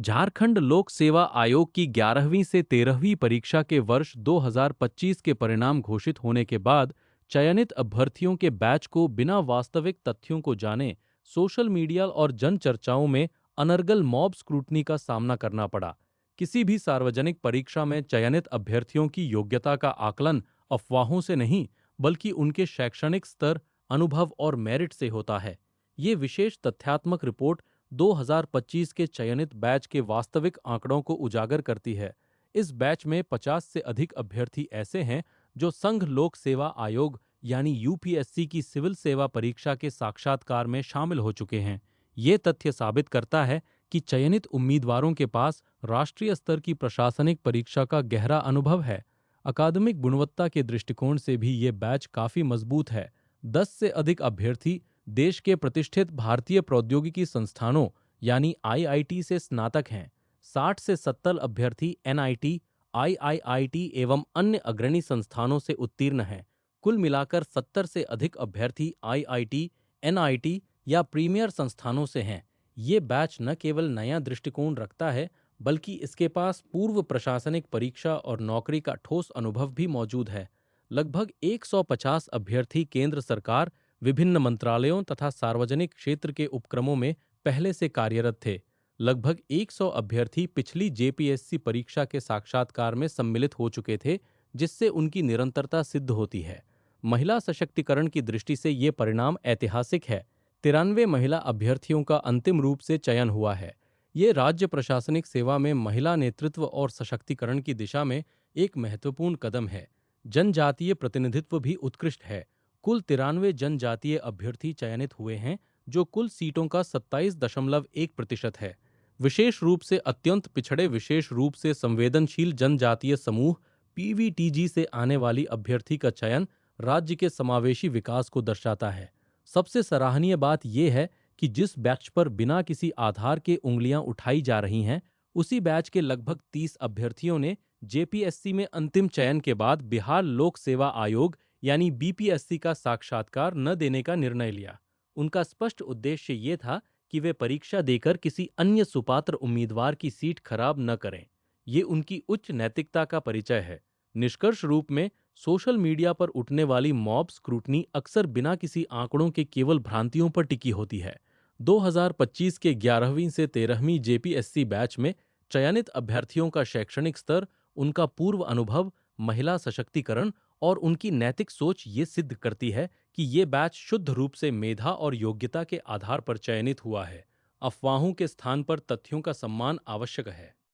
झारखंड लोक सेवा आयोग की 11वीं से 13वीं परीक्षा के वर्ष 2025 के परिणाम घोषित होने के बाद चयनित अभ्यर्थियों के बैच को बिना वास्तविक तथ्यों को जाने सोशल मीडिया और जन चर्चाओं में अनर्गल मॉब स्क्रूटनी का सामना करना पड़ा। किसी भी सार्वजनिक परीक्षा में चयनित अभ्यर्थियों की योग्यता का आकलन अफवाहों से नहीं, बल्कि उनके शैक्षणिक स्तर, अनुभव और मेरिट से होता है। ये विशेष तथ्यात्मक रिपोर्ट 2025 के चयनित बैच के वास्तविक आंकड़ों को उजागर करती है। इस बैच में 50 से अधिक अभ्यर्थी ऐसे हैं जो संघ लोक सेवा आयोग यानी यूपीएससी की सिविल सेवा परीक्षा के साक्षात्कार में शामिल हो चुके हैं। ये तथ्य साबित करता है कि चयनित उम्मीदवारों के पास राष्ट्रीय स्तर की प्रशासनिक परीक्षा का गहरा अनुभव है। अकादमिक गुणवत्ता के दृष्टिकोण से भी ये बैच काफी मजबूत है। 10 से अधिक अभ्यर्थी देश के प्रतिष्ठित भारतीय प्रौद्योगिकी संस्थानों यानी आईआईटी से स्नातक हैं। 60 से 70 अभ्यर्थी एनआईटी, आईआईआईटी एवं अन्य अग्रणी संस्थानों से उत्तीर्ण हैं। कुल मिलाकर 70 से अधिक अभ्यर्थी आईआईटी, एनआईटी या प्रीमियर संस्थानों से हैं। ये बैच न केवल नया दृष्टिकोण रखता है, बल्कि इसके पास पूर्व प्रशासनिक परीक्षा और नौकरी का ठोस अनुभव भी मौजूद है। लगभग 150 अभ्यर्थी केंद्र सरकार, विभिन्न मंत्रालयों तथा सार्वजनिक क्षेत्र के उपक्रमों में पहले से कार्यरत थे। लगभग 100 अभ्यर्थी पिछली जेपीएससी परीक्षा के साक्षात्कार में सम्मिलित हो चुके थे, जिससे उनकी निरंतरता सिद्ध होती है। महिला सशक्तिकरण की दृष्टि से ये परिणाम ऐतिहासिक है। 93 महिला अभ्यर्थियों का अंतिम रूप से चयन हुआ है। ये राज्य प्रशासनिक सेवा में महिला नेतृत्व और सशक्तिकरण की दिशा में एक महत्वपूर्ण कदम है। जनजातीय प्रतिनिधित्व भी उत्कृष्ट है। कुल 93 जनजातीय अभ्यर्थी चयनित हुए हैं, जो कुल सीटों का 27.1% है। विशेष रूप से अत्यंत पिछड़े, विशेष रूप से संवेदनशील जनजातीय समूह पीवीटीजी से आने वाली अभ्यर्थी का चयन राज्य के समावेशी विकास को दर्शाता है। सबसे सराहनीय बात यह है कि जिस बैच पर बिना किसी आधार के उंगलियां उठाई जा रही हैं, उसी बैच के लगभग 30 अभ्यर्थियों ने जेपीएससी में अंतिम चयन के बाद बिहार लोक सेवा आयोग यानी बीपीएससी का साक्षात्कार न देने का निर्णय लिया। उनका स्पष्ट उद्देश्य ये था कि वे परीक्षा देकर किसी अन्य सुपात्र उम्मीदवार की सीट खराब न करें। ये उनकी उच्च नैतिकता का परिचय है। निष्कर्ष रूप में, सोशल मीडिया पर उठने वाली मॉब स्क्रूटनी अक्सर बिना किसी आंकड़ों के केवल भ्रांतियों पर टिकी होती है। 2025 के 11वीं से 13वीं जेपीएससी बैच में चयनित अभ्यर्थियों का शैक्षणिक स्तर, उनका पूर्व अनुभव, महिला सशक्तिकरण और उनकी नैतिक सोच ये सिद्ध करती है कि ये बैच शुद्ध रूप से मेधा और योग्यता के आधार पर चयनित हुआ है। अफवाहों के स्थान पर तथ्यों का सम्मान आवश्यक है।